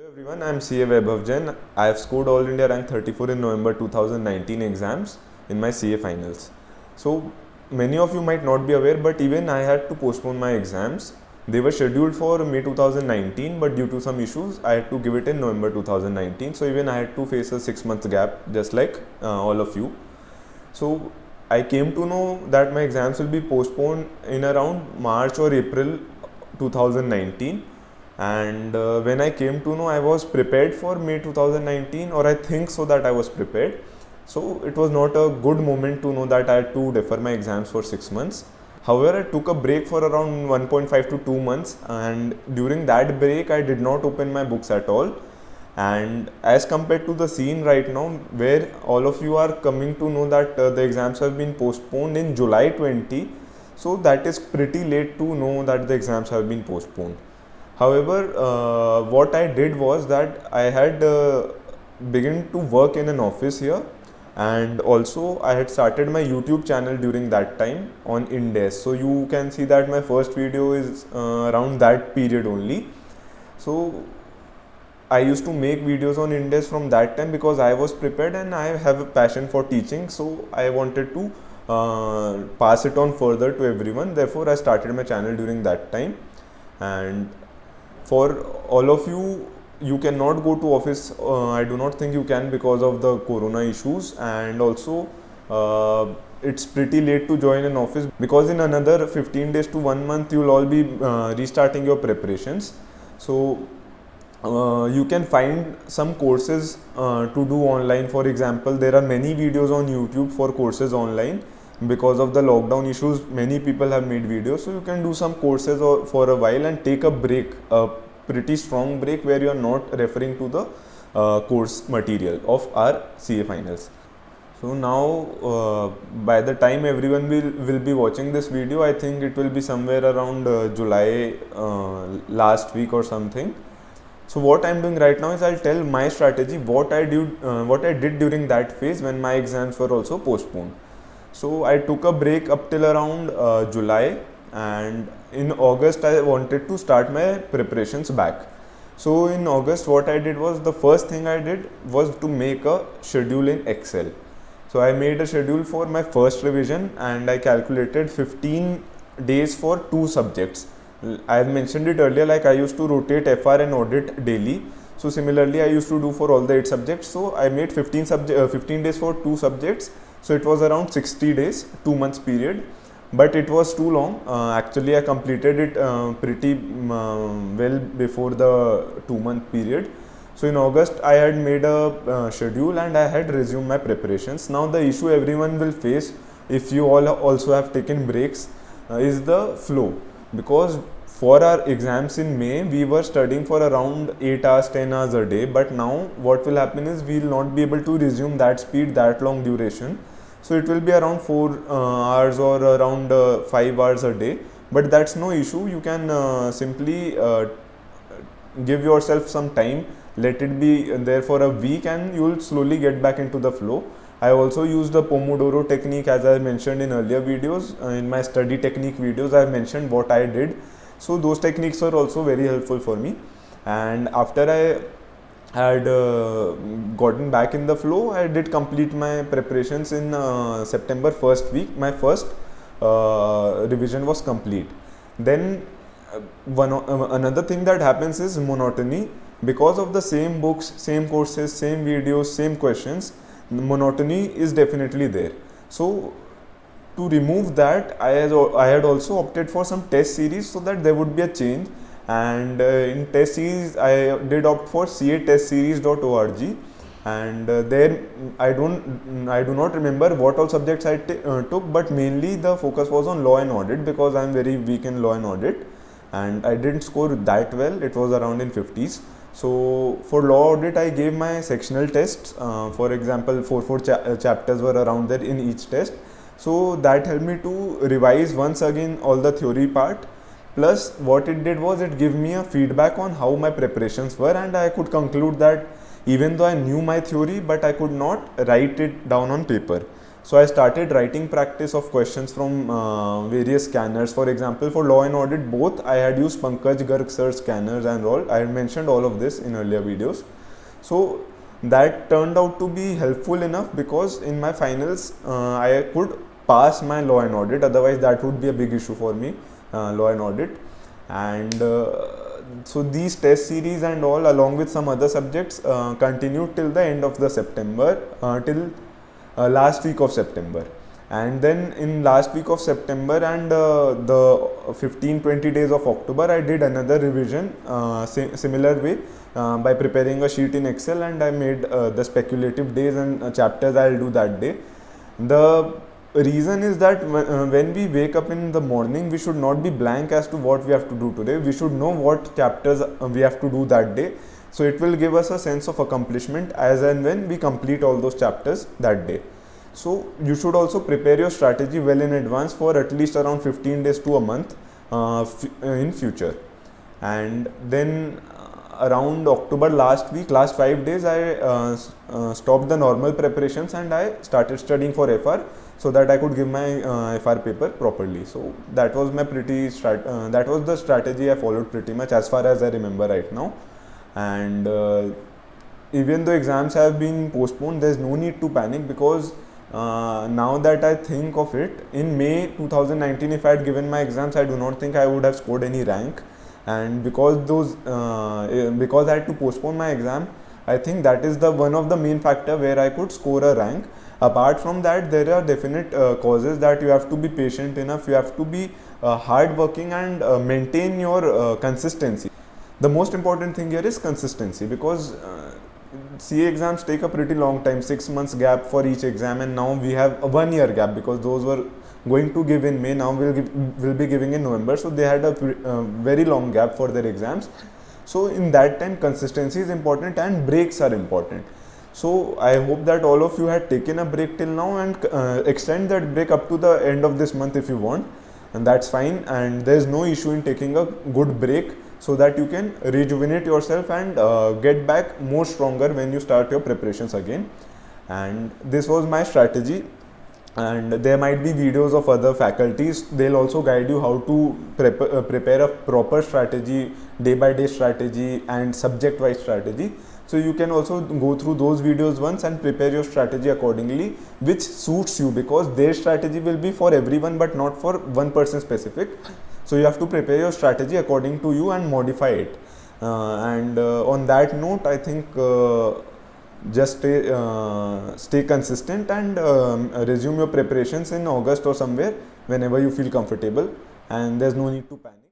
Hello everyone, I am CA Vaibhav Jain. I have scored All India Rank 34 in November 2019 exams in my CA finals. So many of you might not be aware, but even I had to postpone my exams. They were scheduled for May 2019, but due to some issues, I had to give it in November 2019. So even I had to face a 6 month gap, just like all of you. So I came to know that my exams will be postponed in around March or April 2019. And when I came to know, I was prepared for May 2019, or I think so that I was prepared. So it was not a good moment to know that I had to defer my exams for 6 months. However, I took a break for around 1.5 to 2 months, and during that break I did not open my books at all. And as compared to the scene right now, where all of you are coming to know that the exams have been postponed in July 20, so that is pretty late to know that the exams have been postponed. However, what I did was that I had begun to work in an office here, and also I had started my YouTube channel during that time on Indes. So you can see that my first video is around that period only. So I used to make videos on Indes from that time because I was prepared and I have a passion for teaching. So I wanted to pass it on further to everyone. Therefore, I started my channel during that time. And for all of you, you cannot go to office. I do not think you can because of the corona issues, and also it's pretty late to join an office because in another 15 days to 1 month you'll all be restarting your preparations. So you can find some courses to do online. For example, there are many videos on YouTube for courses online. Because of the lockdown issues, many people have made videos, so you can do some courses for a while and take a break, a pretty strong break where you are not referring to the course material of our CA finals. So now by the time everyone will be watching this video, I think it will be somewhere around July last week or something. So what I'm doing right now is I'll tell my strategy, what I did during that phase when my exams were also postponed. So I took a break up till around July, and in August I wanted to start my preparations back. So in August what I did was, the first thing I did was to make a schedule in Excel. So I made a schedule for my first revision and I calculated 15 days for 2 subjects. I have mentioned it earlier, like I used to rotate FR and audit daily. So similarly I used to do for all the 8 subjects. So I made 15 days for 2 subjects. So it was around 60 days, 2 months period, but it was too long. Actually, I completed it pretty well before the 2 month period. So in August, I had made a schedule and I had resumed my preparations. Now the issue everyone will face, if you all also have taken breaks, is the flow. Because for our exams in May, we were studying for around 8 hours, 10 hours a day. But now what will happen is we will not be able to resume that speed, that long duration. So it will be around 4 hours or around 5 hours a day. But that's no issue. You can simply give yourself some time, let it be there for a week, and you will slowly get back into the flow. I also use the Pomodoro technique, as I mentioned in earlier videos. In my study technique videos, I have mentioned what I did. So those techniques are also very helpful for me. And after I had gotten back in the flow, I did complete my preparations in September first week. My first revision was complete. Then another thing that happens is monotony. Because of the same books, same courses, same videos, same questions, monotony is definitely there. So to remove that, I had also opted for some test series so that there would be a change. And in test series, I did opt for catestseries.org, and there I do not remember what all subjects I took, but mainly the focus was on law and audit because I am very weak in law and audit, and I didn't score that well. It was around in 50s. So for law audit, I gave my sectional tests. For example, four chapters were around there in each test. So that helped me to revise once again all the theory part. Plus what it did was it gave me a feedback on how my preparations were, and I could conclude that even though I knew my theory, but I could not write it down on paper. So I started writing practice of questions from various scanners. For example, for law and audit both, I had used Pankaj Garg sir scanners and all. I had mentioned all of this in earlier videos. So that turned out to be helpful enough because in my finals I could pass my law and audit. Otherwise, that would be a big issue for me, law and audit. And so these test series and all, along with some other subjects, continued till the end of the September, till last week of September. And then in last week of September and the 15-20 days of October, I did another revision similar way by preparing a sheet in Excel, and I made the speculative days and chapters I'll do that day. The reason is that when we wake up in the morning, we should not be blank as to what we have to do today. We should know what chapters we have to do that day. So it will give us a sense of accomplishment as and when we complete all those chapters that day. So you should also prepare your strategy well in advance for at least around 15 days to a month in future. And then around October last week, last 5 days, I stopped the normal preparations and I started studying for FR so that I could give my FR paper properly. So that was my that was the strategy I followed pretty much as far as I remember right now. And even though exams have been postponed, there's no need to panic because now that I think of it, in May 2019, if I had given my exams, I do not think I would have scored any rank. And because because I had to postpone my exam, I think that is the one of the main factor where I could score a rank. Apart from that, there are definite causes that you have to be patient enough, you have to be hard working and maintain your consistency. The most important thing here is consistency because CA exams take a pretty long time, 6 months gap for each exam, and now we have a 1 year gap because those were going to give in May, now we'll be giving in November, so they had a very long gap for their exams. So in that time, consistency is important and breaks are important. So I hope that all of you had taken a break till now and extend that break up to the end of this month if you want, and that's fine, and there's no issue in taking a good break so that you can rejuvenate yourself and get back more stronger when you start your preparations again. And this was my strategy, and there might be videos of other faculties. They'll also guide you how to prepare a proper strategy, day by day strategy and subject wise strategy. So you can also go through those videos once and prepare your strategy accordingly, which suits you, because their strategy will be for everyone but not for one person specific. So you have to prepare your strategy according to you and modify it. On that note, I think just stay consistent and resume your preparations in August or somewhere whenever you feel comfortable, and there's no need to panic.